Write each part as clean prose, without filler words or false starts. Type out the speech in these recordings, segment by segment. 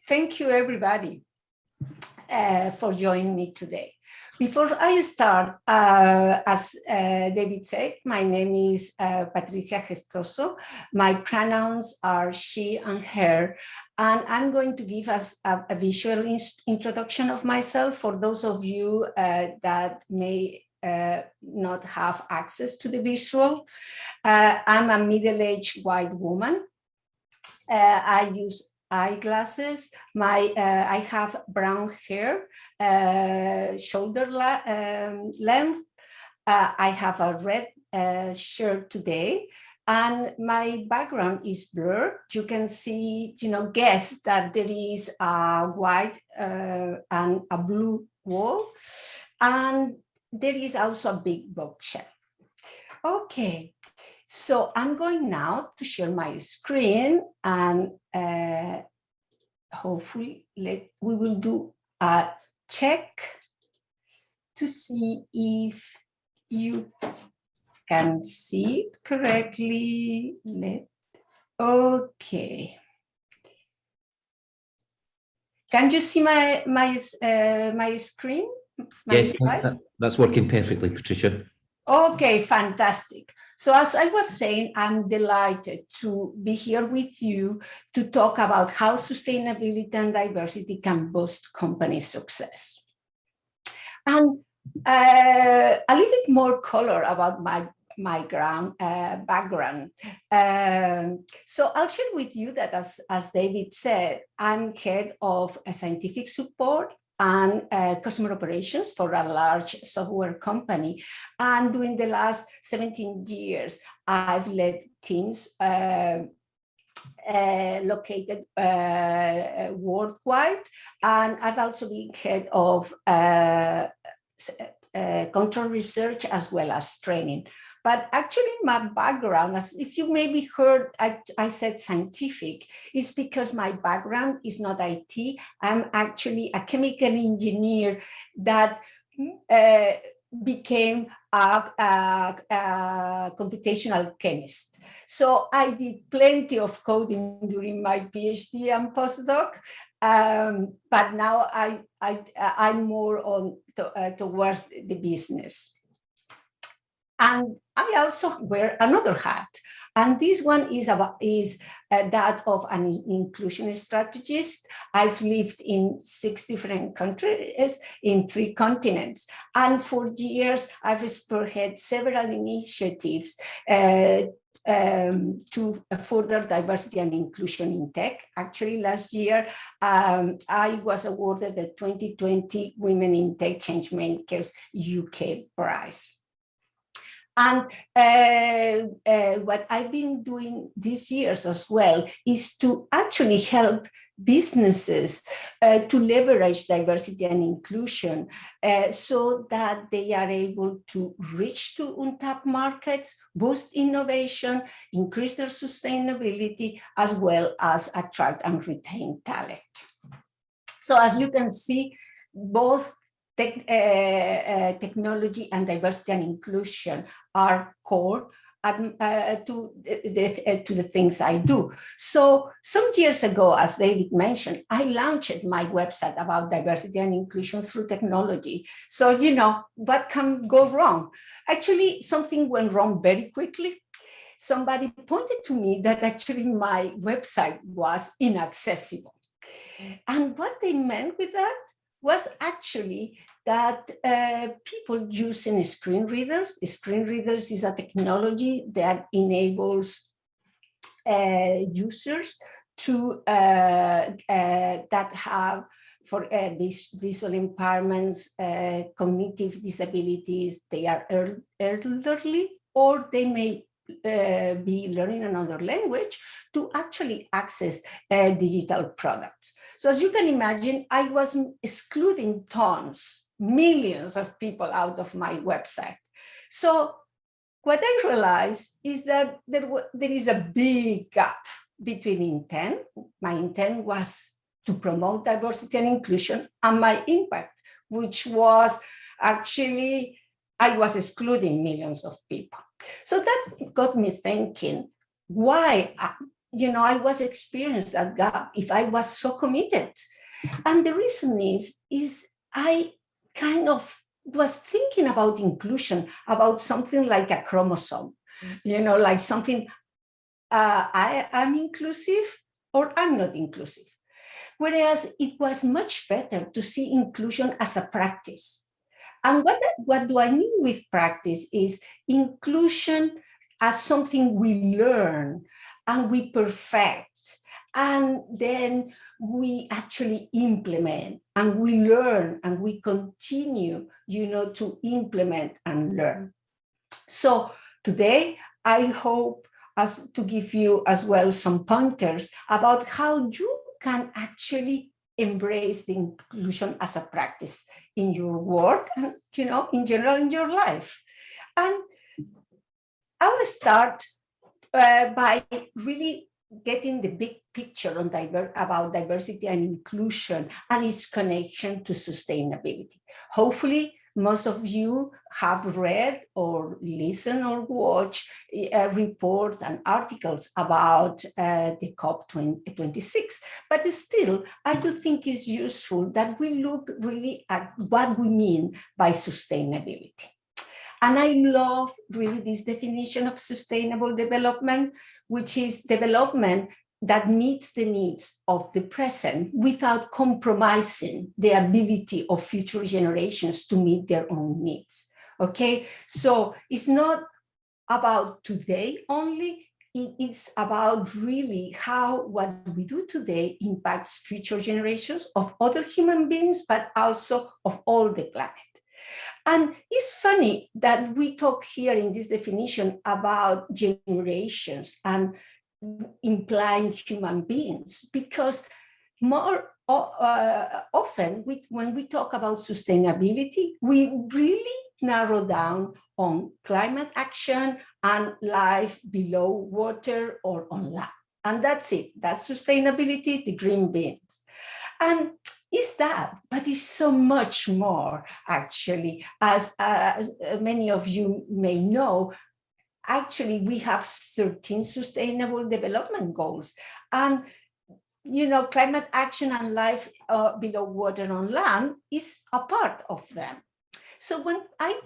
thank you everybody for joining me today. Before I start, as David said, my name is Patricia Gestoso. My pronouns are she and her, and I'm going to give us a visual introduction of myself for those of you that may not have access to the visual. I'm a middle-aged white woman. I use eyeglasses. I have brown hair, shoulder length. I have a red shirt today, and my background is blurred. You can see, guess that there is a white and a blue wall, and there is also a big bookshelf. Okay. So I'm going now to share my screen, and hopefully we will do a check to see if you can see it correctly. Okay. Can you see my screen? Yes, that's working perfectly, Patricia. Okay, fantastic. So as I was saying, I'm delighted to be here with you to talk about how sustainability and diversity can boost company success. And a little bit more color about my background. So I'll share with you that as David said, I'm head of a scientific support and customer operations for a large software company. And during the last 17 years, I've led teams located worldwide. And I've also been head of control research as well as training. But actually my background, as if you maybe heard, I said scientific, is because my background is not IT. I'm actually a chemical engineer that became a computational chemist. So I did plenty of coding during my PhD and postdoc, but now I'm more on towards the business. And I also wear another hat, and this one is that of an inclusion strategist. I've lived in 6 different countries in 3 continents, and for years I've spearheaded several initiatives to further diversity and inclusion in tech. Actually, last year, I was awarded the 2020 Women in Tech Changemakers UK Prize. And what I've been doing these years as well is to actually help businesses to leverage diversity and inclusion so that they are able to reach to untapped markets, boost innovation, increase their sustainability, as well as attract and retain talent. So as you can see, both technology and diversity and inclusion are core to the things I do. So some years ago, as David mentioned, I launched my website about diversity and inclusion through technology. So, what can go wrong? Actually, something went wrong very quickly. Somebody pointed to me that actually my website was inaccessible. And what they meant with that was actually that people using screen readers. Screen readers is a technology that enables users to that have for these visual impairments, cognitive disabilities, they are elderly, or they may be learning another language to actually access digital products. So as you can imagine, I was excluding millions of people out of my website. So what I realized is that there is a big gap between intent. My intent was to promote diversity and inclusion, and my impact, which was actually, I was excluding millions of people. So that got me thinking, why I was experiencing that gap if I was so committed. And the reason is I kind of was thinking about inclusion, about something like a chromosome, like something I am inclusive or I'm not inclusive. Whereas it was much better to see inclusion as a practice. And what do I mean with practice is inclusion as something we learn and we perfect, and then we actually implement and we learn and we continue, to implement and learn. So today, I hope to give you as well some pointers about how you can actually embrace the inclusion as a practice in your work and, in general in your life. And I will start by really getting the big picture on about diversity and inclusion and its connection to sustainability. Hopefully, most of you have read or listened or watched reports and articles about the COP26. But still, I do think it's useful that we look really at what we mean by sustainability. And I love really this definition of sustainable development, which is development that meets the needs of the present without compromising the ability of future generations to meet their own needs. Okay, so it's not about today only, it's about really how what we do today impacts future generations of other human beings, but also of all the planet. And it's funny that we talk here in this definition about generations and implying human beings, because more often when we talk about sustainability, we really narrow down on climate action and life below water or on land. And that's it. That's sustainability, the green beans. And is that, but it's so much more, actually. As many of you may know, actually, we have 13 sustainable development goals. And, climate action and life below water on land is a part of them. So when I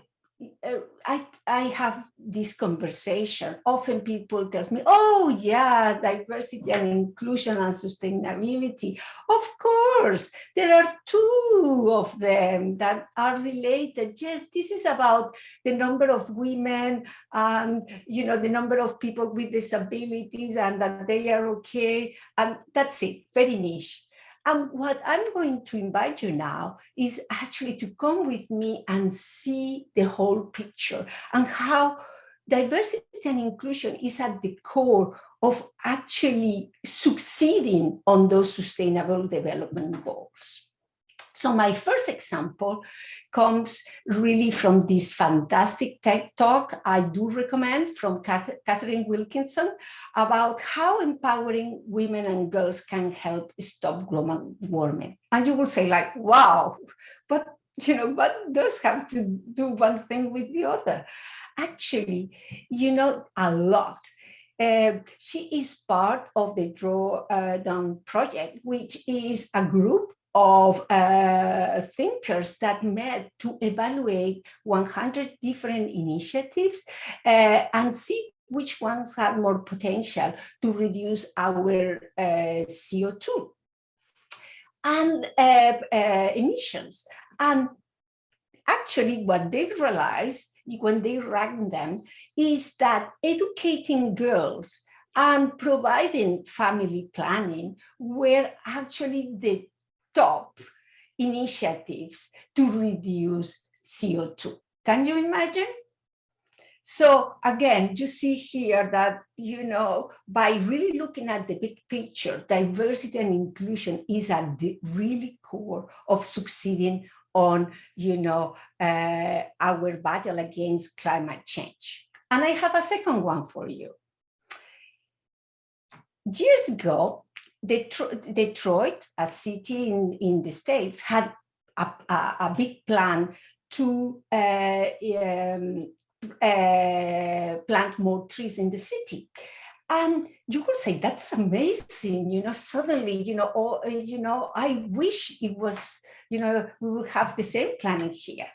have this conversation, often people tell me, oh yeah, diversity and inclusion and sustainability. Of course, there are two of them that are related. Yes, this is about the number of women and, the number of people with disabilities and that they are okay. And that's it, very niche. And what I'm going to invite you now is actually to come with me and see the whole picture and how diversity and inclusion is at the core of actually succeeding on those sustainable development goals. So my first example comes really from this fantastic TED Talk I do recommend from Catherine Wilkinson about how empowering women and girls can help stop global warming. And you will say like, wow, but what does have to do one thing with the other? Actually, a lot. She is part of the Drawdown Project, which is a group of thinkers that met to evaluate 100 different initiatives and see which ones had more potential to reduce our CO2 and emissions. And actually what they realized when they ranked them is that educating girls and providing family planning were actually the top initiatives to reduce CO2. Can you imagine? So again, you see here that, by really looking at the big picture, diversity and inclusion is at the really core of succeeding on, our battle against climate change. And I have a second one for you. Years ago, Detroit, a city in the States, had a big plan to plant more trees in the city. And you could say, that's amazing, suddenly, I wish it was, we would have the same planning here.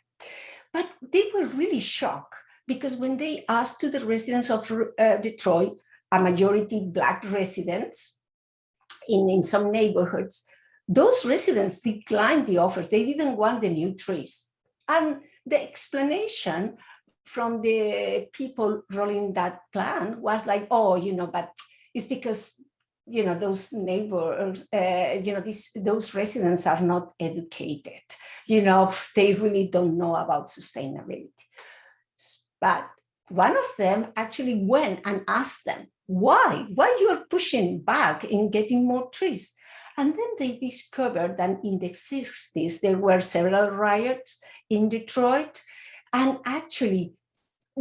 But they were really shocked because when they asked to the residents of Detroit, a majority Black residents in some neighborhoods, those residents declined the offers. They didn't want the new trees. And the explanation from the people rolling that plan was like, oh, but it's because, those neighbors, those residents are not educated. They really don't know about sustainability. But one of them actually went and asked them, why you are pushing back in getting more trees? And then they discovered that in the 60s, there were several riots in Detroit. And actually,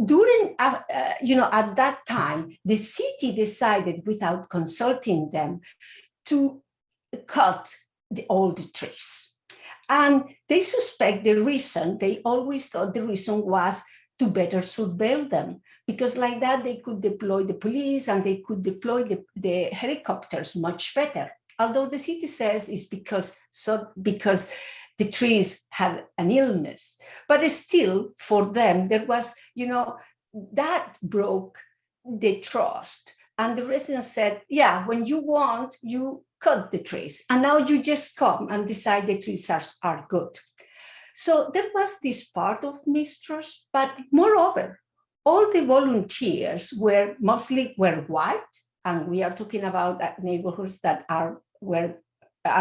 during, at that time, the city decided without consulting them to cut all the trees. And they suspect the reason, they always thought the reason was to better surveil them, because like that they could deploy the police and they could deploy the helicopters much better. Although the city says it's because the trees had an illness, but still for them there was, that broke the trust. And the residents said, yeah, when you want, you cut the trees, and now you just come and decide the trees are good. So there was this part of mistrust, but moreover, all the volunteers were mostly white, and we are talking about neighborhoods that are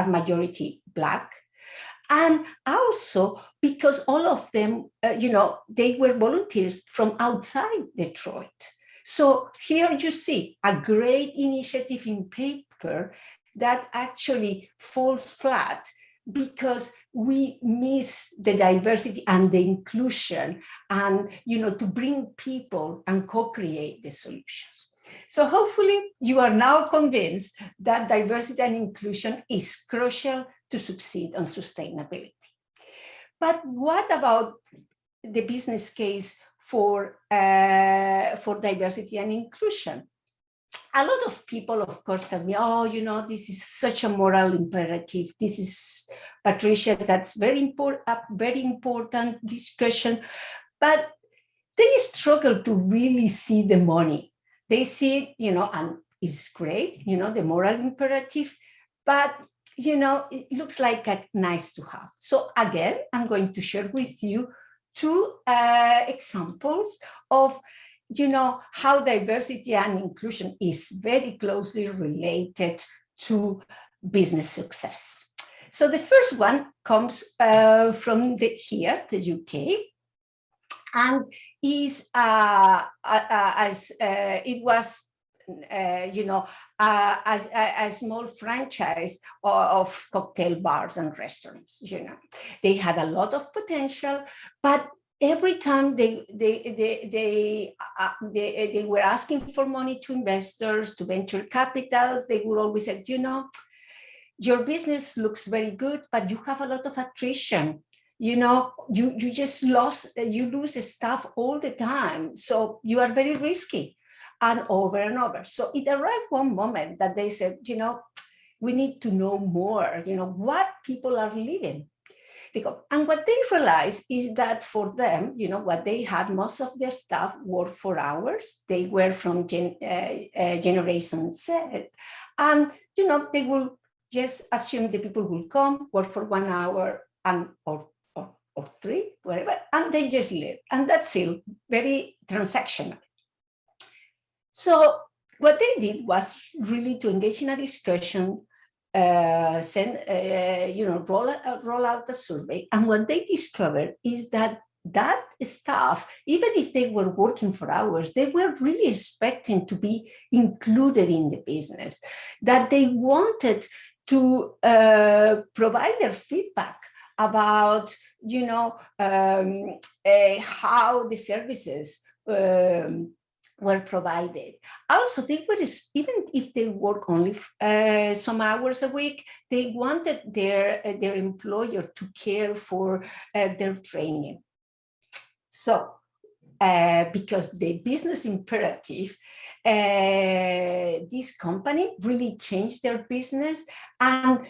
majority Black. And also because all of them, they were volunteers from outside Detroit. So here you see a great initiative in paper that actually falls flat because we miss the diversity and the inclusion and, to bring people and co-create the solutions. So hopefully you are now convinced that diversity and inclusion is crucial to succeed on sustainability. But what about the business case for diversity and inclusion? A lot of people, of course, tell me, oh, this is such a moral imperative. This is, Patricia, that's very important discussion. But they struggle to really see the money. They see it, and it's great, the moral imperative, but, it looks like a nice to have. So again, I'm going to share with you two examples of how diversity and inclusion is very closely related to business success. So the first one comes from the UK, and is as it was a small franchise of cocktail bars and restaurants. They had a lot of potential, but every time they were asking for money to investors, to venture capitals, they would always say, your business looks very good, but you have a lot of attrition. You just you lose staff all the time. So you are very risky, and over. So it arrived one moment that they said, we need to know more, what people are living. And what they realized is that for them, what they had, most of their staff worked for hours. They were from Generation Z. And, they will just assume the people will come, work for 1 hour or 3, whatever, and they just leave. And that's it, very transactional. So what they did was really to engage in a discussion, roll out a survey. And what they discovered is that staff, even if they were working for hours, they were really expecting to be included in the business, that they wanted to provide their feedback about, how the services were provided. Also, they were, even if they work only some hours a week, they wanted their employer to care for their training. So because the business imperative, this company really changed their business, and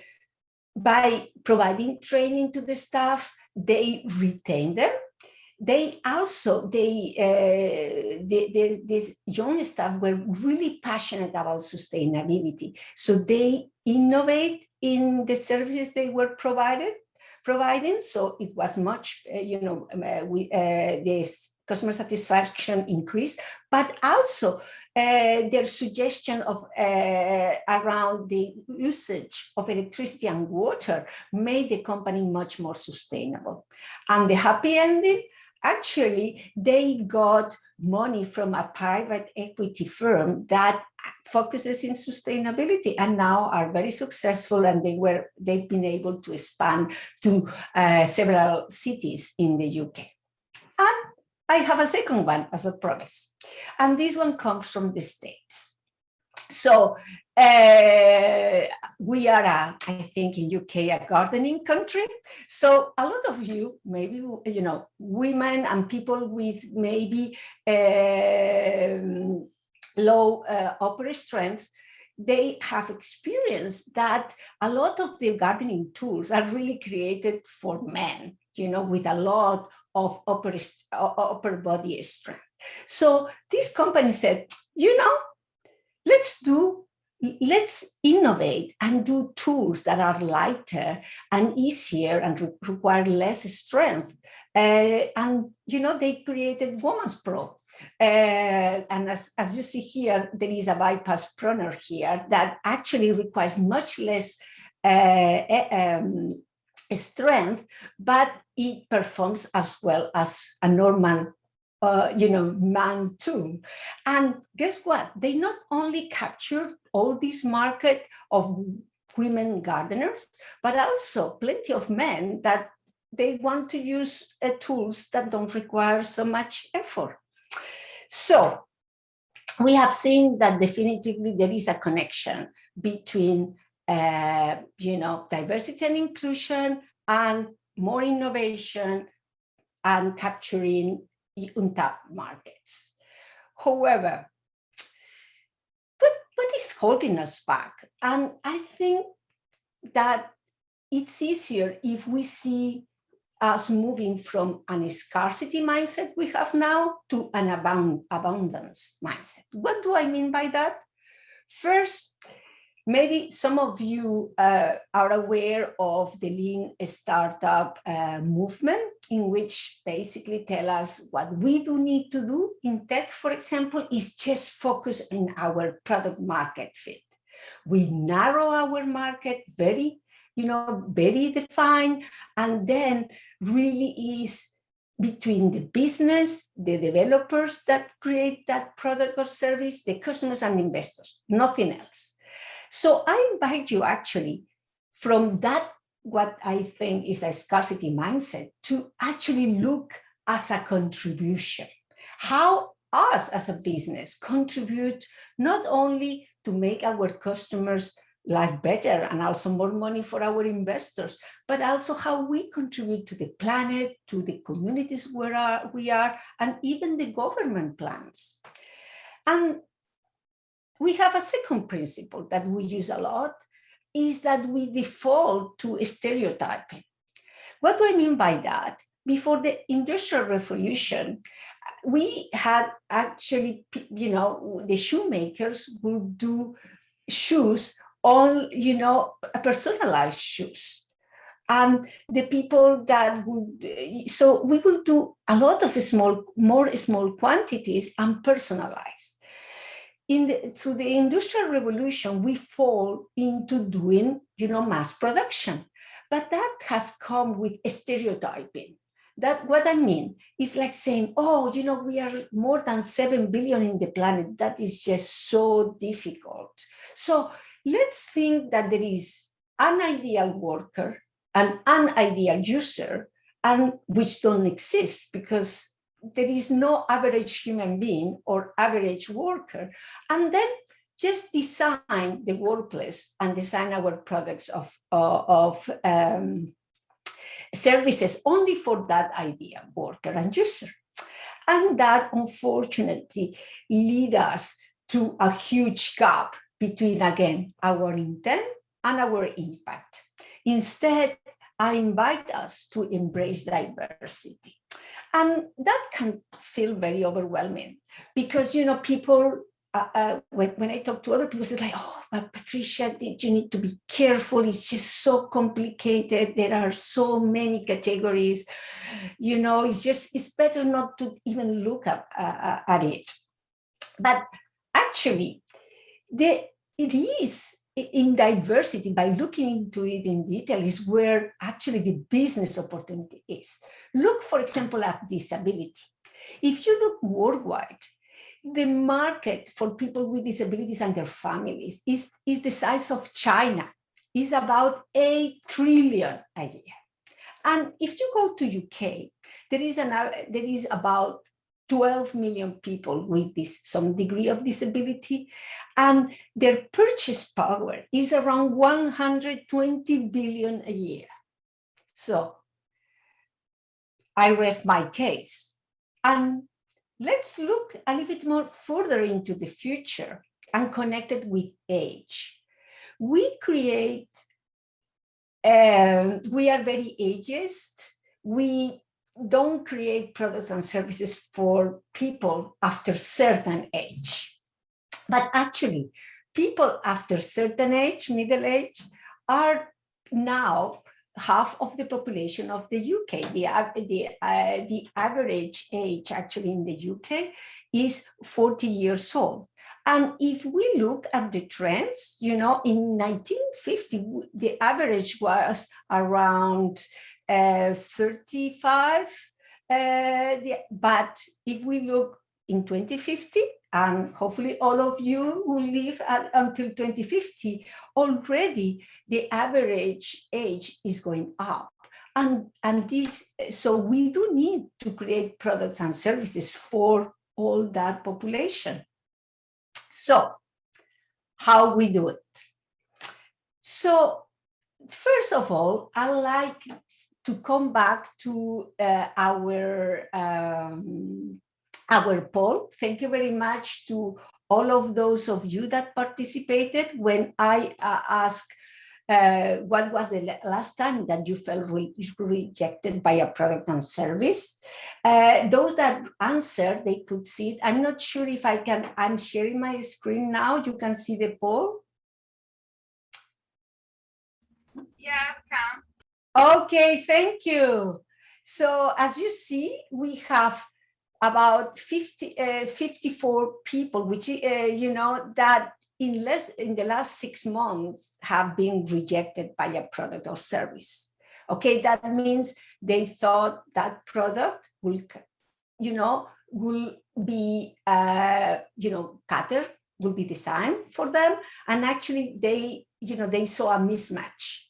by providing training to the staff, they retain them. They also, these young staff were really passionate about sustainability. So they innovate in the services they were providing. So it was much, this customer satisfaction increased, but also their suggestion of around the usage of electricity and water made the company much more sustainable. And the happy ending, actually, they got money from a private equity firm that focuses in sustainability, and now are very successful, and they've been able to expand to several cities in the UK. And I have a second one as a promise, and this one comes from the States. So we are, I think in UK, a gardening country. So a lot of you, maybe, women and people with maybe low upper strength, they have experienced that a lot of the gardening tools are really created for men, with a lot of upper body strength. So this company said, let's innovate and do tools that are lighter and easier and require less strength. And they created Woman's Pro. And as you see here, there is a bypass pruner here that actually requires much less strength, but it performs as well as a normal man tool. And guess what? They not only captured all this market of women gardeners, but also plenty of men that they want to use tools that don't require so much effort. So we have seen that definitively there is a connection between diversity and inclusion and more innovation and capturing untapped markets. However, what is holding us back? And I think that it's easier if we see us moving from a scarcity mindset we have now to an abundance mindset. What do I mean by that? First, maybe some of you are aware of the lean startup movement, in which basically tell us what we do need to do in tech, for example, is just focus on our product market fit. We narrow our market very defined, and then really is between the business, the developers that create that product or service, the customers and investors, nothing else. So I invite you actually from that, what I think is a scarcity mindset, to actually look as a contribution. How us as a business contribute not only to make our customers' life better and also more money for our investors, but also how we contribute to the planet, to the communities where we are, and even the government plans. And we have a second principle that we use a lot, is that we default to stereotyping. What do I mean by that? Before the Industrial Revolution, we had actually, the shoemakers would do shoes, all, personalized shoes. And the people that would, so we will do a lot of more small quantities and personalized. Through the Industrial Revolution, we fall into doing, mass production, but that has come with stereotyping. That what I mean is like saying, oh, we are more than 7 billion in the planet. That is just so difficult. So let's think that there is an ideal worker and an ideal user, and which don't exist because there is no average human being or average worker, and then just design the workplace and design our products of services only for that ideal worker and user. And that unfortunately lead us to a huge gap between, again, our intent and our impact. Instead, I invite us to embrace diversity. And that can feel very overwhelming because, people, when I talk to other people, it's like, oh, but Patricia, you need to be careful. It's just so complicated. There are so many categories. It's better not to even look at it. But actually, it is in diversity, by looking into it in detail, is where actually the business opportunity is. Look, for example, at disability. If you look worldwide, the market for people with disabilities and their families is the size of China, is about 8 trillion a year. And if you go to UK, there is about 12 million people with some degree of disability, and their purchase power is around 120 billion a year. So I rest my case. And let's look a little bit more further into the future and connect it with age. We are very ageist. We don't create products and services for people after certain age. But actually, people after certain age, middle age, are now half of the population of the UK. The average age actually in the UK is 40 years old. And if we look at the trends, in 1950, the average was around 35. But if we look in 2050, and hopefully all of you will live until 2050, already the average age is going up. So we do need to create products and services for all that population. So how we do it? So first of all, I like to come back to our poll. Thank you very much to all of those of you that participated when I asked what was the last time that you felt rejected by a product and service. Those that answered, they could see it. I'm not sure if I'm sharing my screen now. You can see the poll. Yeah, can. Okay, thank you. So as you see, we have about 54 people, which that in the last 6 months have been rejected by a product or service. Okay, that means they thought that product will be catered, will be designed for them, and actually they saw a mismatch.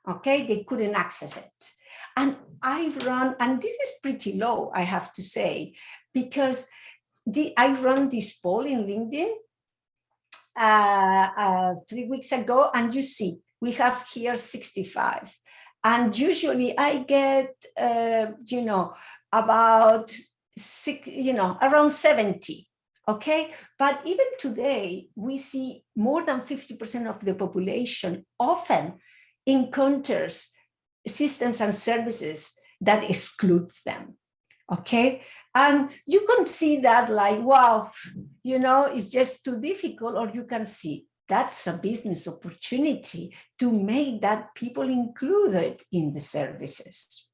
Okay, they couldn't access it. And I've run, and this is pretty low, I have to say, because I run this poll in LinkedIn 3 weeks ago, and you see, we have here 65. And usually I get, about around 70. Okay, but even today, we see more than 50% of the population often encounters systems and services that excludes them. Okay, and you can see that like, wow, it's just too difficult, or you can see that's a business opportunity to make that people included in the services.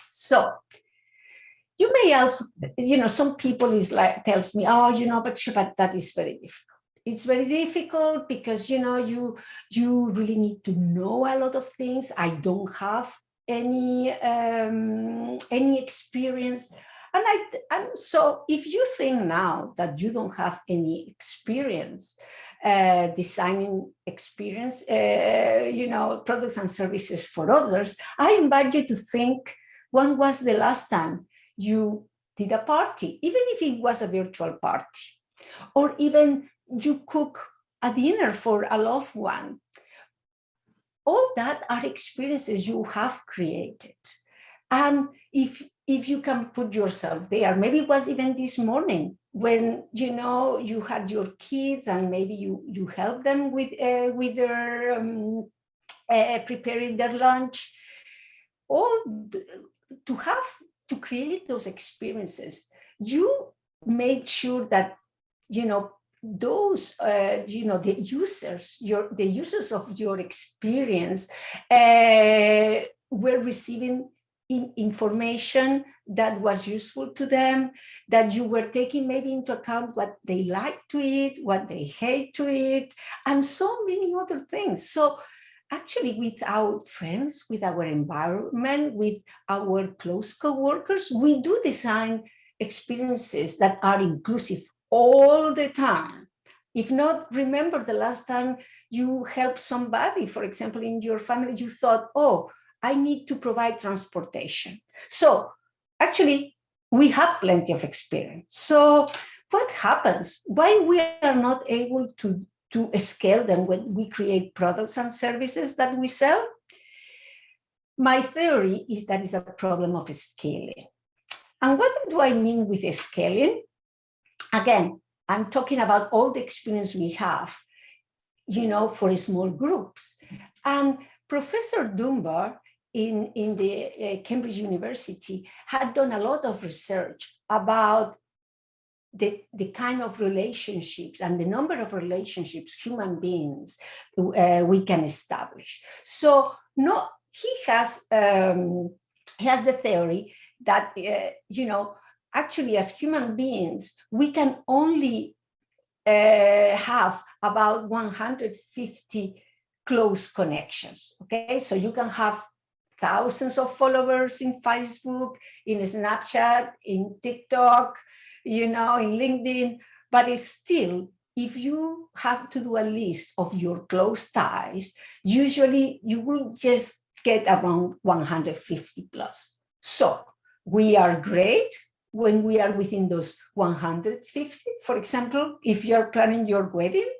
So you may also, some people tells me, oh, but that is very difficult. It's very difficult because, you really need to know a lot of things. I don't have any experience. And so if you think now that you don't have any experience, designing experience, products and services for others, I invite you to think, when was the last time you did a party, even if it was a virtual party, or even you cook a dinner for a loved one. All that are experiences you have created. And if if you can put yourself there, maybe it was even this morning when, you know, you had your kids and maybe you help them with their preparing their lunch, to create those experiences. You made sure that, you know, those, you know, the users of your experience were receiving information that was useful to them, that you were taking maybe into account what they like to eat, what they hate to eat, and so many other things. So actually, with our friends, with our environment, with our close coworkers, we do design experiences that are inclusive all the time. If not, remember the last time you helped somebody, for example, in your family, you thought, oh, I need to provide transportation. So actually, we have plenty of experience. So what happens? Why we are not able to scale them when we create products and services that we sell? My theory is that it's a problem of scaling. And what do I mean with scaling? Again, I'm talking about all the experience we have, you know, for small groups. And Professor Dunbar in the Cambridge University had done a lot of research about the kind of relationships and the number of relationships human beings we can establish. So no, he has the theory that you know, actually as human beings we can only have about 150 close connections. Okay, so you can have thousands of followers in Facebook, in Snapchat, in TikTok, you know, in LinkedIn, but it's still, if you have to do a list of your close ties, usually you will just get around 150 plus. So we are great when we are within those 150, for example, if you're planning your wedding,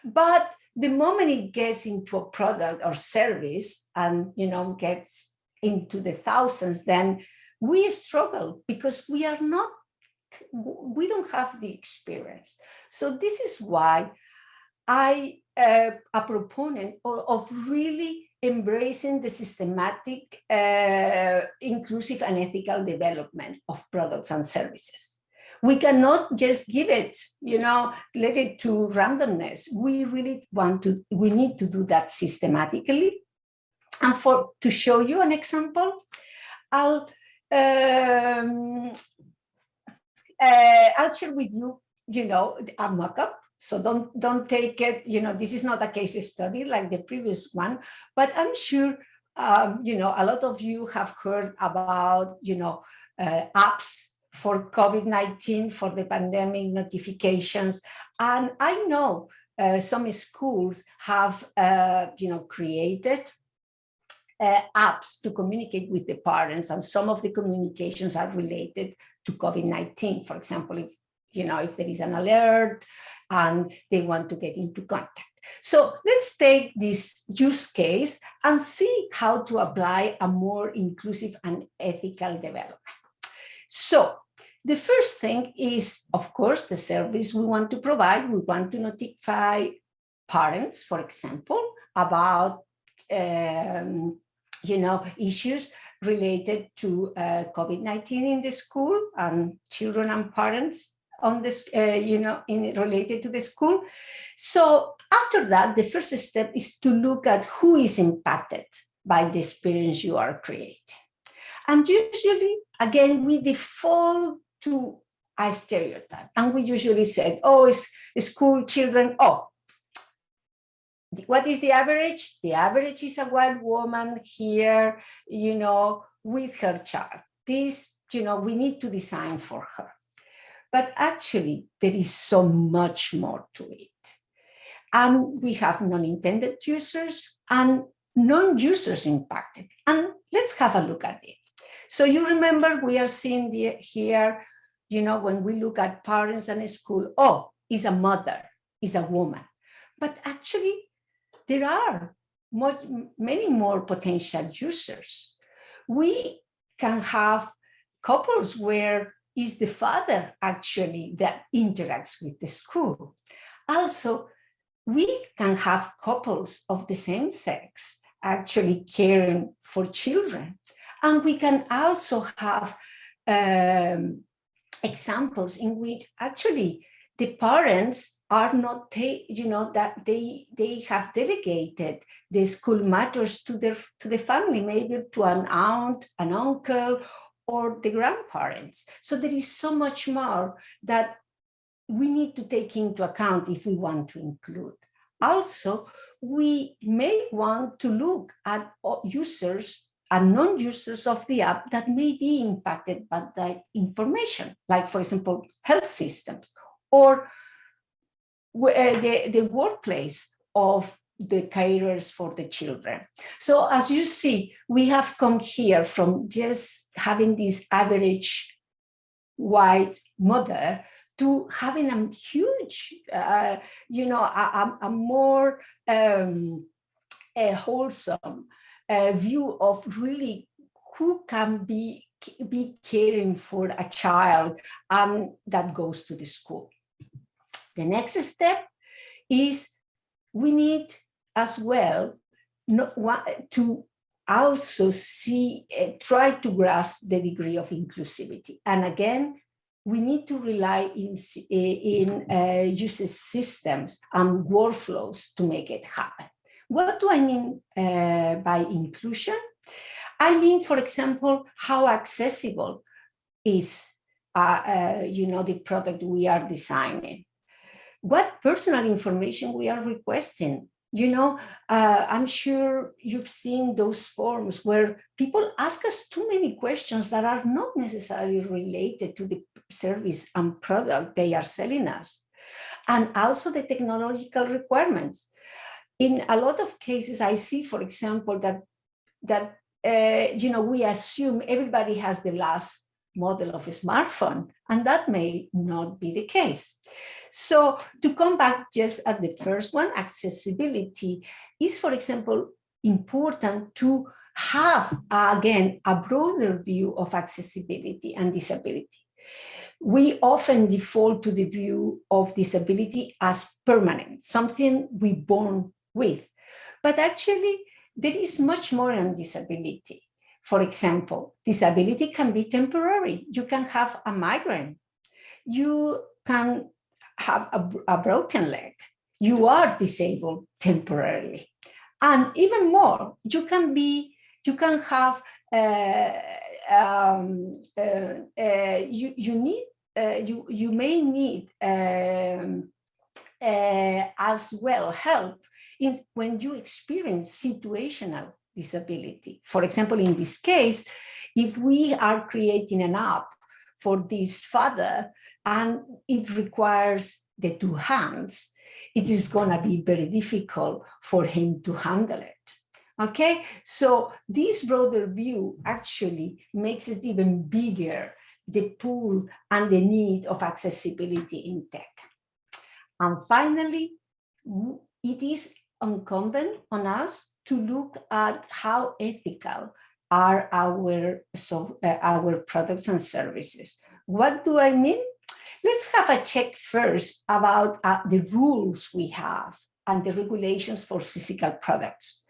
but the moment it gets into a product or service and, you know, gets into the thousands, then we struggle because we don't have the experience. So this is why I am a proponent of really embracing the systematic, inclusive and ethical development of products and services. We cannot just give it, you know, let it to randomness. We really we need to do that systematically. And to show you an example, I'll share with you, you know, a mock-up. So don't take it, you know, this is not a case study like the previous one, but I'm sure, you know, a lot of you have heard about, you know, apps for COVID-19, for the pandemic notifications. And I know some schools have, you know, created apps to communicate with the parents, and some of the communications are related to COVID-19. For example, if, you know, if there is an alert and they want to get into contact. So let's take this use case and see how to apply a more inclusive and ethical development. So the first thing is, of course, the service we want to provide. We want to notify parents, for example, about you know, issues related to COVID-19 in the school, and children and parents on this, you know, related to the school. So after that, the first step is to look at who is impacted by the experience you are creating. And usually, again, we default to a stereotype, and we usually said, oh, it's school children. Oh, what is the average? The average is a white woman here, you know, with her child. This, you know, we need to design for her. But actually, there is so much more to it. And we have non-intended users and non-users impacted. And let's have a look at it. So you remember we are seeing here, you know, when we look at parents and school, oh, is a mother, is a woman. But actually, there are many more potential users. We can have couples where is the father actually that interacts with the school. Also, we can have couples of the same sex actually caring for children. And we can also have examples in which actually the parents are not, that they have delegated the school matters to the family, maybe to an aunt, an uncle, or the grandparents. So there is so much more that we need to take into account if we want to include. Also, we may want to look at users and non-users of the app that may be impacted by that information, like, for example, health systems or the workplace of the carers for the children. So as you see, we have come here from just having this average white mother to having a huge, a more wholesome view of really who can be caring for a child that goes to the school. The next step is we need as well to also see, try to grasp the degree of inclusivity. And again, we need to rely in user systems and workflows to make it happen. What do I mean by inclusion? I mean, for example, how accessible is the product we are designing. What personal information we are requesting. I'm sure you've seen those forms where people ask us too many questions that are not necessarily related to the service and product they are selling us. And also the technological requirements. In a lot of cases, I see, for example, that we assume everybody has the last model of a smartphone, and that may not be the case. So to come back just at the first one, accessibility is, for example, important to have, again, a broader view of accessibility and disability. We often default to the view of disability as permanent, something we born with. But actually, there is much more than disability. For example, disability can be temporary. You can have a migraine. You can have a broken leg. You are disabled temporarily. And even more, you may need as well help when you experience situational disability. For example, in this case, if we are creating an app for this father and it requires the two hands, it is going to be very difficult for him to handle it. Okay, so this broader view actually makes it even bigger, the pool and the need of accessibility in tech. And finally, it is incumbent on us to look at how ethical are our products and services. What do I mean? Let's have a check first about the rules we have and the regulations for physical products.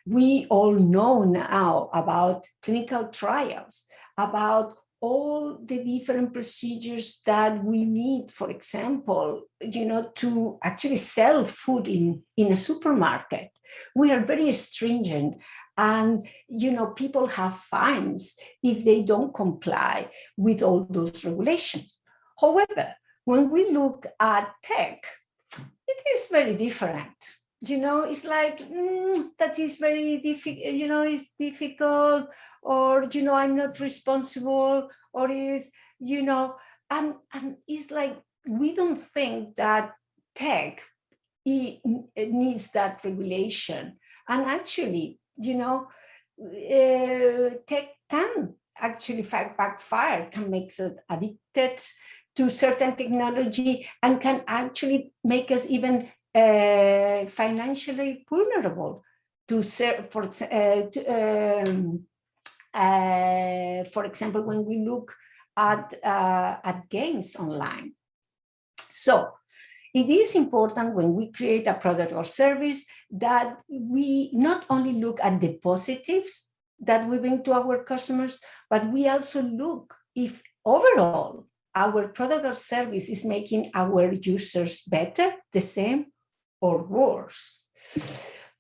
We all know now about clinical trials, about all the different procedures that we need, for example, to actually sell food in a supermarket. We are very stringent, and people have fines if they don't comply with all those regulations. However, when we look at tech, it is very different. It's like, that is very difficult, it's difficult, or, I'm not responsible, or is, and it's like, we don't think that tech needs that regulation. And actually, tech can actually backfire, can make us addicted to certain technology, and can actually make us even financially vulnerable to for example, when we look at games online. So it is important when we create a product or service that we not only look at the positives that we bring to our customers, but we also look if overall our product or service is making our users better, the same, or worse.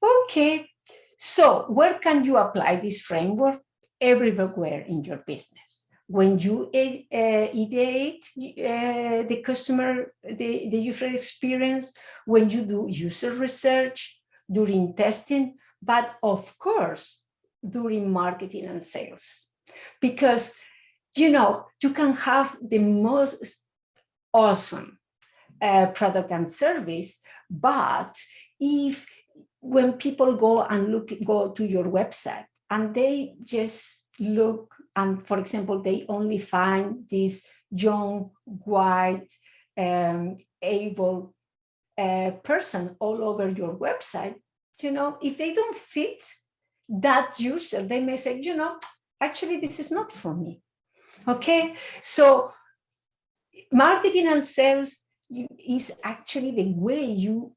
Okay, so where can you apply this framework? Everywhere in your business. When you ideate the customer, the user experience, when you do user research, during testing, but of course, during marketing and sales. Because, you know, you can have the most awesome product and service, but if when people go to your website and they just look, and for example, they only find this young, white, able person all over your website, you know, if they don't fit that user, they may say, you know, actually, this is not for me. Okay, so marketing and sales is actually the way your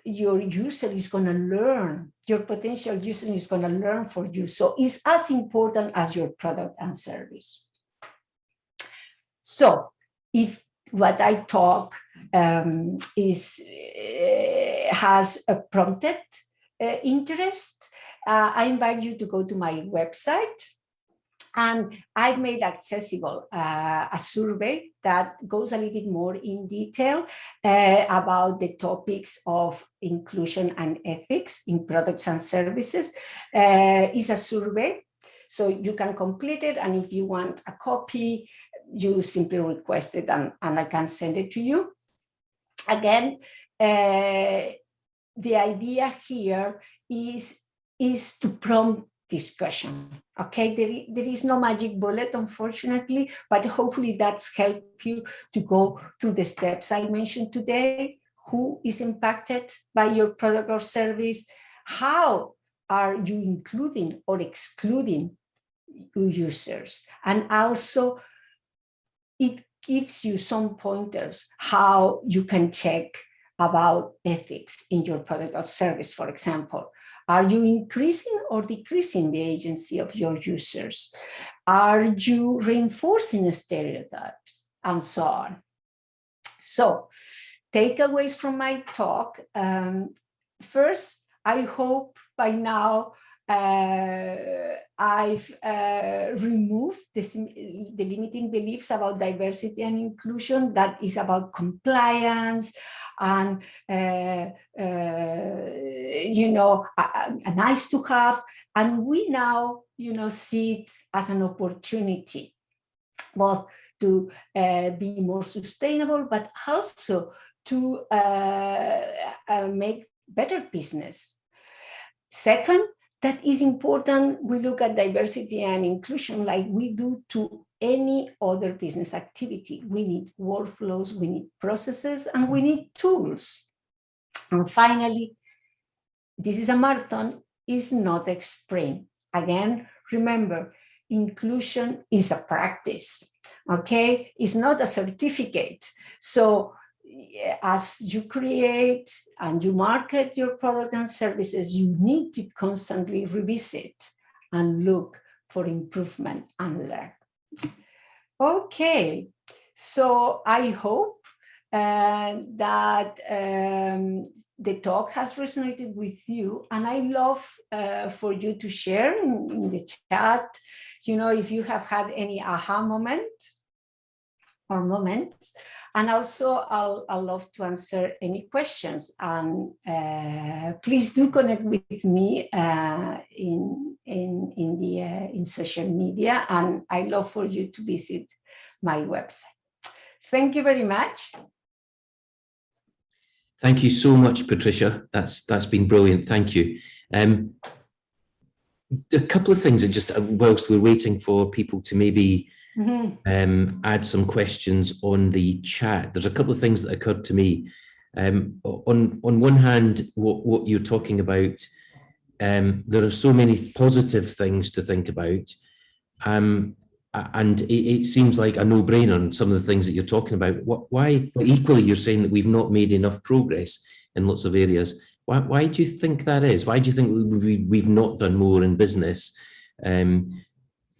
user is going to learn, your potential user is going to learn for you. So it's as important as your product and service. So if what I talk has a prompted interest, I invite you to go to my website. And I've made accessible a survey that goes a little bit more in detail about the topics of inclusion and ethics in products and services. It's a survey, so you can complete it. And if you want a copy, you simply request it and I can send it to you. Again, the idea here is to prompt discussion. Okay, there is no magic bullet, unfortunately, but hopefully that's helped you to go through the steps I mentioned today. Who is impacted by your product or service? How are you including or excluding users? And also, it gives you some pointers how you can check about ethics in your product or service, for example. Are you increasing or decreasing the agency of your users? Are you reinforcing stereotypes? And so on. So, takeaways from my talk. First, I hope by now I've removed the limiting beliefs about diversity and inclusion that is about compliance and, you know, a nice to have. And we now, you know, see it as an opportunity, both to be more sustainable, but also to make better business. Second, that is important, we look at diversity and inclusion like we do to any other business activity. We need workflows, we need processes, and we need tools. And finally, this is a marathon, it's not a sprint. Again, remember, inclusion is a practice, okay? It's not a certificate. So as you create and you market your product and services, you need to constantly revisit and look for improvement and learn. Okay, so I hope that the talk has resonated with you, and I love for you to share in the chat, you know, if you have had any aha moment or moments, and also I'll love to answer any questions. And please do connect with me in social media, and I love for you to visit my website. Thank you very much. Thank you so much, Patricia. That's been brilliant. Thank you. A couple of things that just whilst we're waiting for people to maybe add some questions on the chat. There's a couple of things that occurred to me. On one hand, what you're talking about, there are so many positive things to think about, and it seems like a no-brainer on some of the things that you're talking about. Why? But equally, you're saying that we've not made enough progress in lots of areas. Why do you think that is? Why do you think we've not done more in business,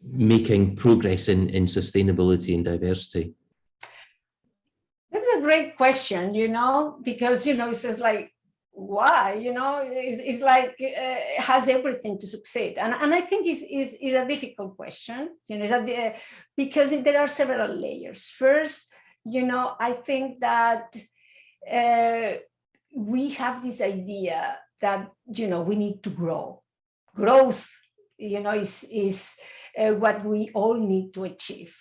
making progress in sustainability and diversity? That's a great question, because, it's just like, why, it's like it has everything to succeed. And I think is a difficult question, because there are several layers. First, I think that we have this idea that, we need to grow. Growth, is what we all need to achieve.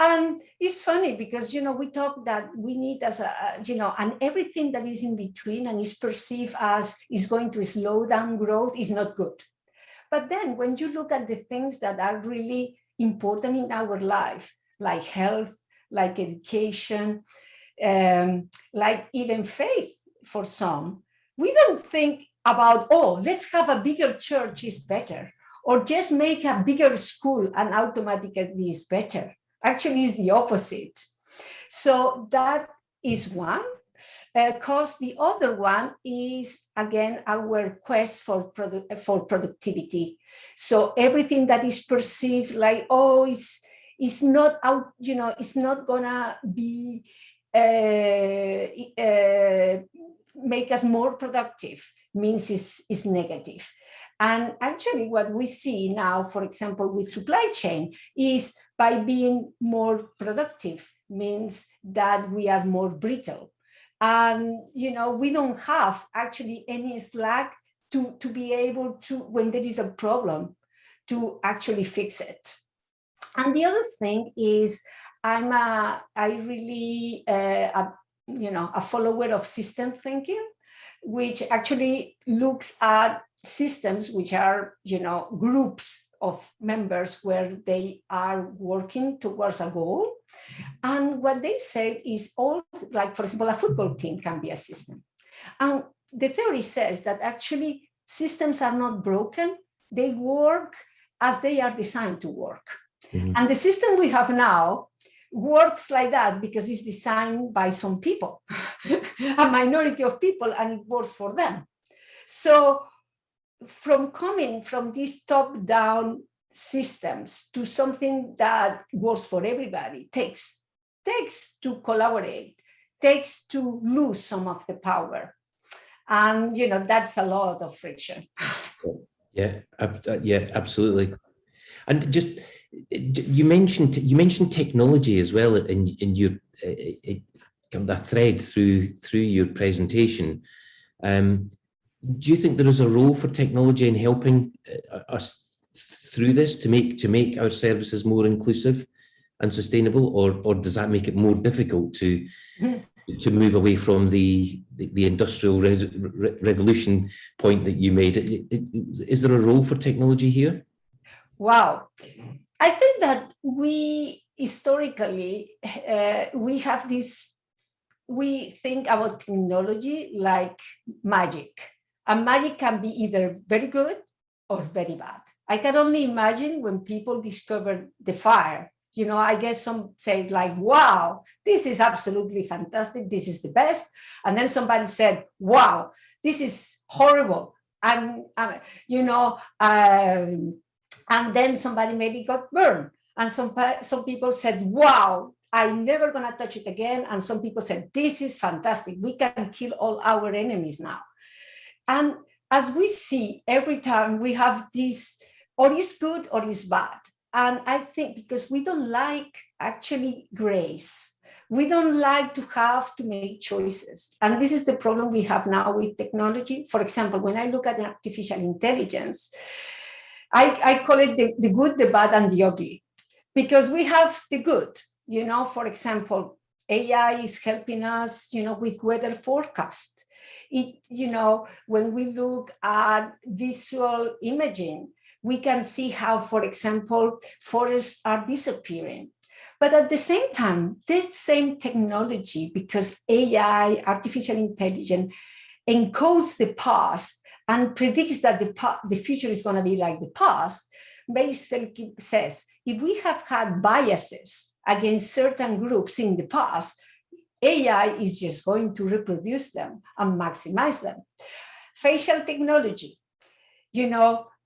And it's funny because, we talk that we need as and everything that is in between and is perceived as is going to slow down growth is not good. But then when you look at the things that are really important in our life, like health, like education, like even faith for some, we don't think about, let's have a bigger church is better, or just make a bigger school and automatically is better. Actually, it's the opposite. So that is one. Because the other one is, again, our quest for productivity. So everything that is perceived like, it's not out, it's not gonna be make us more productive, means is negative. And actually what we see now, for example, with supply chain, is by being more productive means that we are more brittle. And, we don't have actually any slack to be able to, when there is a problem, to actually fix it. And the other thing is, a follower of system thinking, which actually looks at systems which are, groups of members where they are working towards a goal. And what they say is all, like, for example, a football team can be a system. And the theory says that actually systems are not broken, they work as they are designed to work. Mm-hmm. And the system we have now works like that because it's designed by some people, a minority of people, and it works for them. So from coming from these top-down systems to something that works for everybody takes to collaborate, takes to lose some of the power. And, that's a lot of friction. Yeah, absolutely. And just, you mentioned technology as well in your kind of a thread through your presentation. Do you think there is a role for technology in helping us through this to make our services more inclusive and sustainable, or does that make it more difficult to move away from the industrial revolution point that you made? Is there a role for technology here? Wow. I think that we historically, we have this, we think about technology like magic. And magic can be either very good or very bad. I can only imagine when people discovered the fire. I guess some say like, wow, this is absolutely fantastic. This is the best. And then somebody said, wow, this is horrible. And then somebody maybe got burned. And some people said, wow, I'm never going to touch it again. And some people said, this is fantastic. We can kill all our enemies now. And as we see, every time we have this, or is good or is bad. And I think because we don't like actually grace, we don't like to have to make choices. And this is the problem we have now with technology. For example, when I look at artificial intelligence, I call it the good, the bad, and the ugly. Because we have the good, for example, AI is helping us, with weather forecast. When we look at visual imaging, we can see how, for example, forests are disappearing. But at the same time, this same technology, because AI, artificial intelligence, encodes the past and predicts that the future is going to be like the past, basically says, if we have had biases against certain groups in the past, AI is just going to reproduce them and maximize them. Facial technology,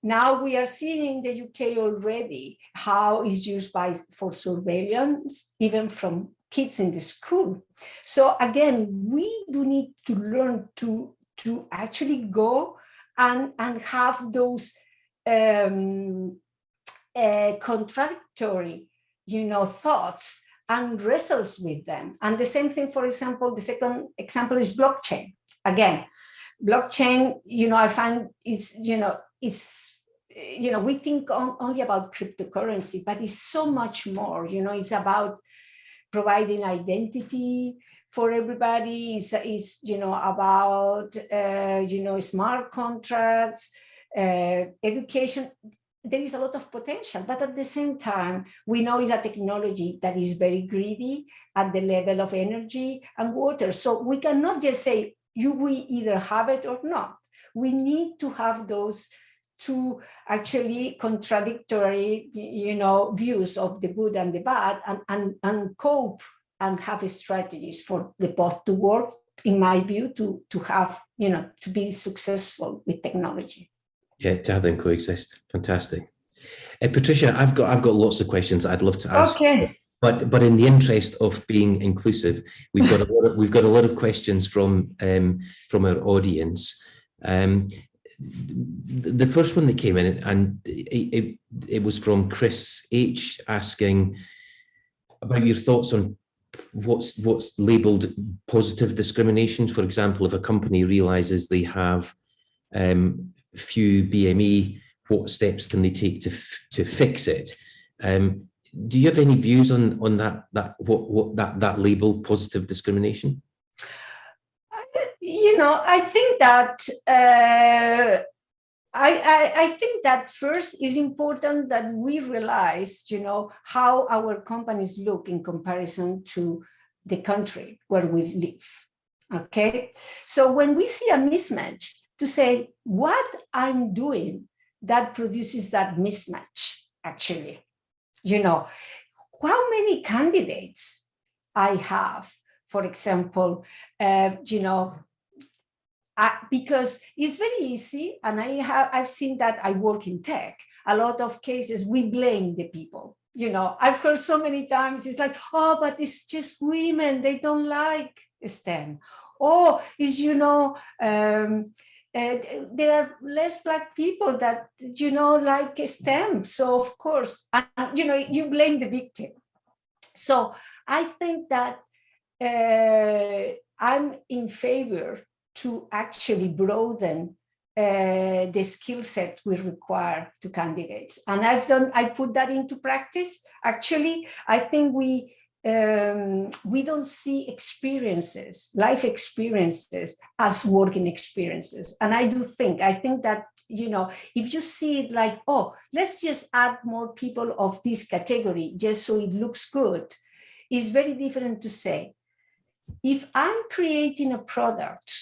now we are seeing in the UK already how it's used for surveillance, even from kids in the school. So again, we do need to learn to actually go and have those contradictory, thoughts and wrestles with them. And the same thing, for example, the second example is blockchain. Again, blockchain, I find is, we think only about cryptocurrency, but it's so much more. It's about providing identity for everybody. It's about smart contracts, education. There is a lot of potential, but at the same time, we know it's a technology that is very greedy at the level of energy and water. So we cannot just say, we either have it or not. We need to have those two actually contradictory, views of the good and the bad, and cope and have strategies for the both to work, in my view, to have, to be successful with technology. Yeah, to have them coexist. Fantastic. Patricia, I've got lots of questions I'd love to ask. Okay. But in the interest of being inclusive, we've got a lot of questions from our audience. The first one that came in, and it was from Chris H, asking about your thoughts on what's labelled positive discrimination. For example, if a company realises they have few BME, what steps can they take to fix it? Do you have any views on that label, positive discrimination? I think that I think that first is important that we realize, how our companies look in comparison to the country where we live. Okay, so when we see a mismatch, to say what I'm doing that produces that mismatch, actually, how many candidates I have, for example, because it's very easy, and I've seen that. I work in tech. A lot of cases we blame the people. I've heard so many times, it's like, oh, but it's just women, they don't like STEM. Oh, it's, there are less Black people that, like STEM. So of course, you blame the victim. So I think that I'm in favor to actually broaden the skill set we require to candidates. And I put that into practice. Actually, I think we don't see experiences, life experiences, as working experiences. And I think that, if you see it like, oh, let's just add more people of this category just so it looks good, it's very different to say, if I'm creating a product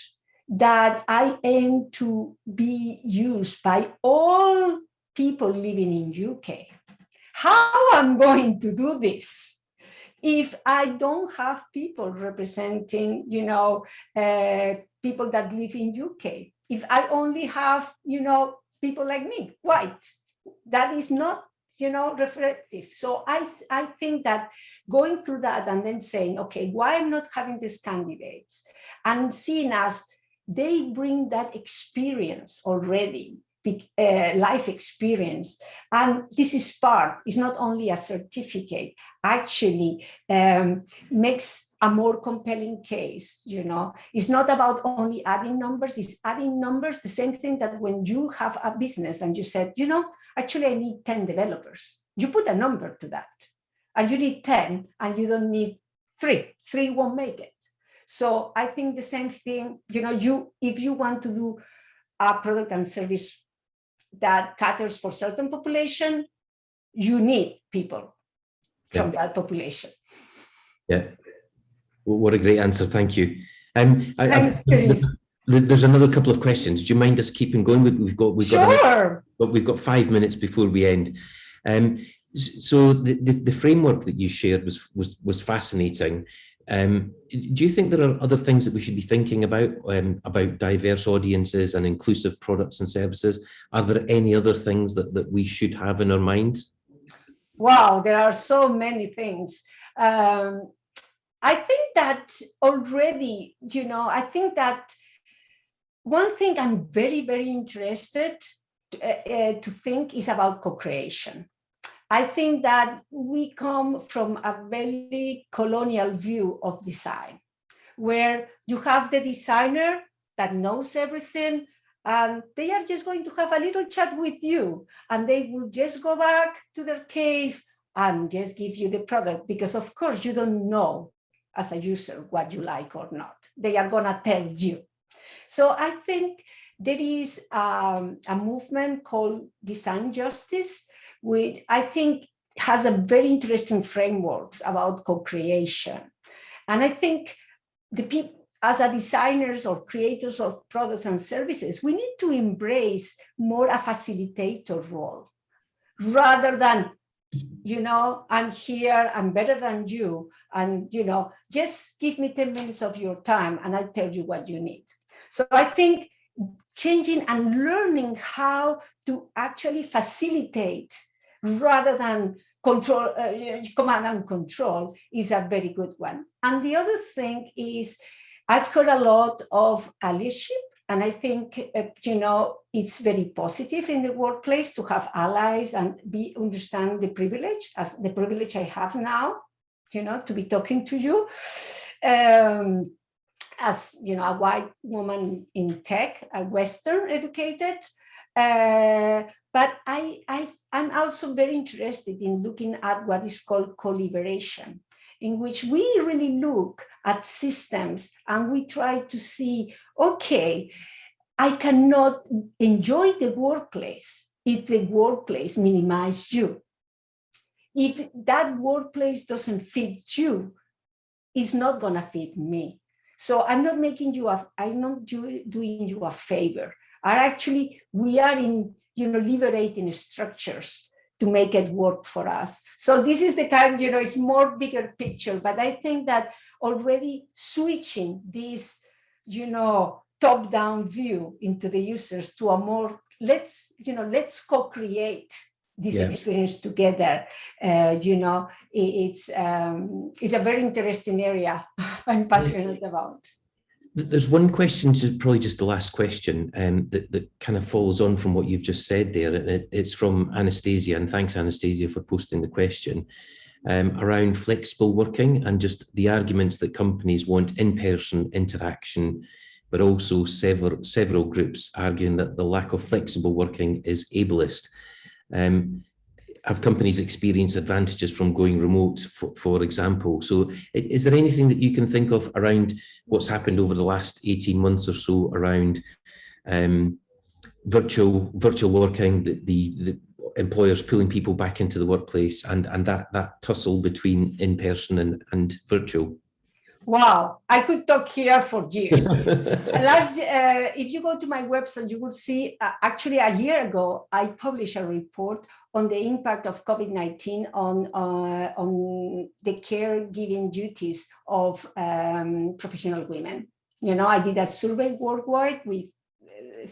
that I aim to be used by all people living in UK, how I'm going to do this if I don't have people representing, people that live in UK? If I only have, people like me, white, that is not, reflective. So I think that going through that and then saying, okay, why I'm not having these candidates, and seeing as they bring that experience already, life experience, and this is it's not only a certificate, actually makes a more compelling case. It's not about only adding numbers, it's adding numbers. The same thing that when you have a business and you said, actually I need 10 developers, you put a number to that, and you need 10 and you don't need 3 won't make it. So I think the same thing, if you want to do a product and service that caters for certain population, you need people from that population. Yeah. Well, what a great answer. Thank you. Thanks, Chris. There's another couple of questions. Do you mind us keeping going? Sure. We've got 5 minutes before we end. So the framework that you shared was fascinating. Do you think there are other things that we should be thinking about diverse audiences and inclusive products and services? Are there any other things that we should have in our mind? Wow, there are so many things. I think that already, I think that one thing I'm very, very interested to think is about co-creation. I think that we come from a very colonial view of design, where you have the designer that knows everything, and they are just going to have a little chat with you, and they will just go back to their cave and just give you the product, because of course you don't know as a user what you like or not. They are going to tell you. So I think there is a movement called design justice, which I think has a very interesting frameworks about co-creation. And I think the people, as a designers or creators of products and services, we need to embrace more a facilitator role, rather than, I'm here, I'm better than you, and, just give me 10 minutes of your time and I tell you what you need. So I think changing and learning how to actually facilitate rather than control, command and control is a very good one. And the other thing is, I've heard a lot of allyship, and I think, it's very positive in the workplace to have allies and understand the privilege, as the privilege I have now, to be talking to you. As a white woman in tech, a Western educated, but I'm also very interested in looking at what is called co-liberation, in which we really look at systems and we try to see, okay, I cannot enjoy the workplace if the workplace minimizes you. If that workplace doesn't fit you, it's not going to fit me. So I'm not making you I'm not doing you a favor. We are in, liberating structures to make it work for us. So this is the kind, it's more bigger picture, but I think that already switching this, top-down view into the users to a more, let's co-create this experience together. It's a very interesting area I'm passionate about. There's one question, probably just the last question, that kind of follows on from what you've just said there. And it's from Anastasia, and thanks, Anastasia, for posting the question, around flexible working and just the arguments that companies want in-person interaction, but also several groups arguing that the lack of flexible working is ableist. Have companies experienced advantages from going remote, for example? So is there anything that you can think of around what's happened over the last 18 months or so around virtual working, the employers pulling people back into the workplace, and that tussle between in-person and virtual? Wow, I could talk here for years. If you go to my website, you will see, actually a year ago, I published a report on the impact of COVID-19 on the caregiving duties of professional women. I did a survey worldwide with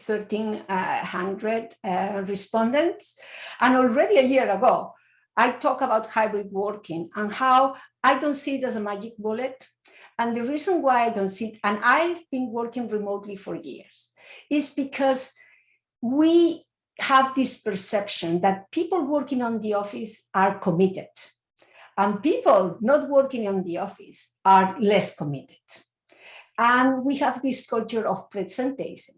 1,300 respondents. And already a year ago, I talk about hybrid working and how I don't see it as a magic bullet. And the reason why I don't see it, and I've been working remotely for years, is because we have this perception that people working on the office are committed, and people not working on the office are less committed. And we have this culture of presenteeism.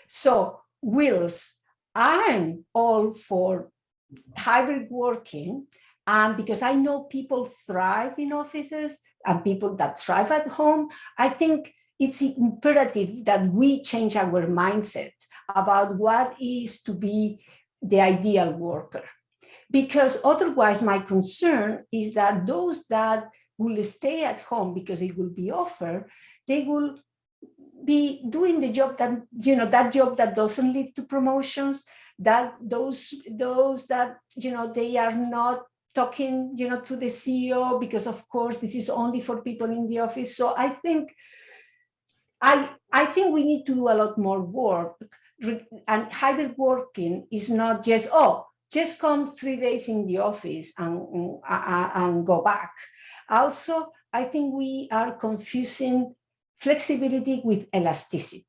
So, whilst I'm all for hybrid working, and because I know people thrive in offices and people that thrive at home, I think it's imperative that we change our mindset about what is to be the ideal worker. Because otherwise, my concern is that those that will stay at home because it will be offered, they will be doing the job that, that job that doesn't lead to promotions, that those that, they are not talking, to the CEO, because of course this is only for people in the office. So I think we need to do a lot more work, and hybrid working is not just come 3 days in the office and go back. Also, I think we are confusing flexibility with elasticity.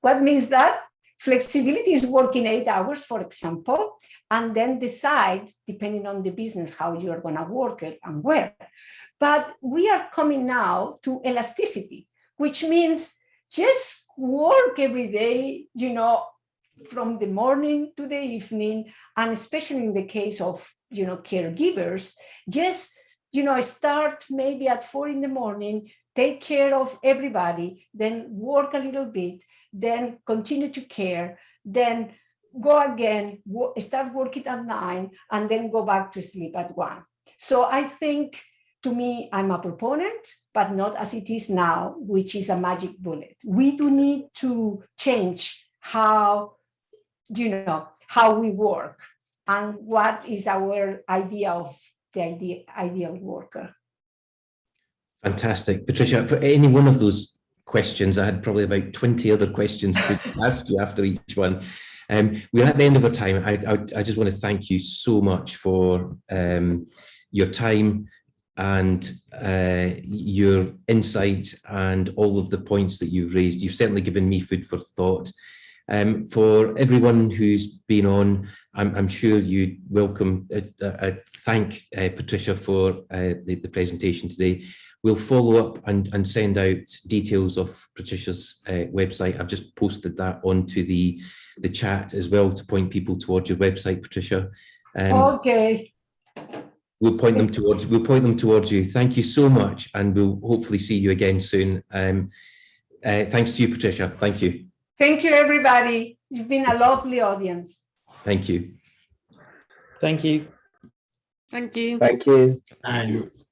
What means that? Flexibility is working 8 hours, for example, and then decide, depending on the business, how you are going to work it and where. But we are coming now to elasticity, which means just work every day, from the morning to the evening, and especially in the case of, caregivers, just, start maybe at 4 a.m, take care of everybody, then work a little bit, then continue to care, then go again, start working at 9, and then go back to sleep at 1. So I think, to me, I'm a proponent, but not as it is now, which is a magic bullet. We do need to change how we work and what is our idea of the ideal worker. Fantastic. Patricia, for any one of those questions, I had probably about 20 other questions to ask you after each one. We're at the end of our time. I just want to thank you so much for your time and your insight and all of the points that you've raised. You've certainly given me food for thought. For everyone who's been on, I'm sure you welcome, thank Patricia for the presentation today. We'll follow up and send out details of Patricia's website. I've just posted that onto the chat as well to point people towards your website, Patricia. Okay. We'll point them towards you. Thank you so much, and we'll hopefully see you again soon. Thanks to you, Patricia. Thank you. Thank you, everybody. You've been a lovely audience. Thank you. Thank you. Thank you. Thank you. Thanks.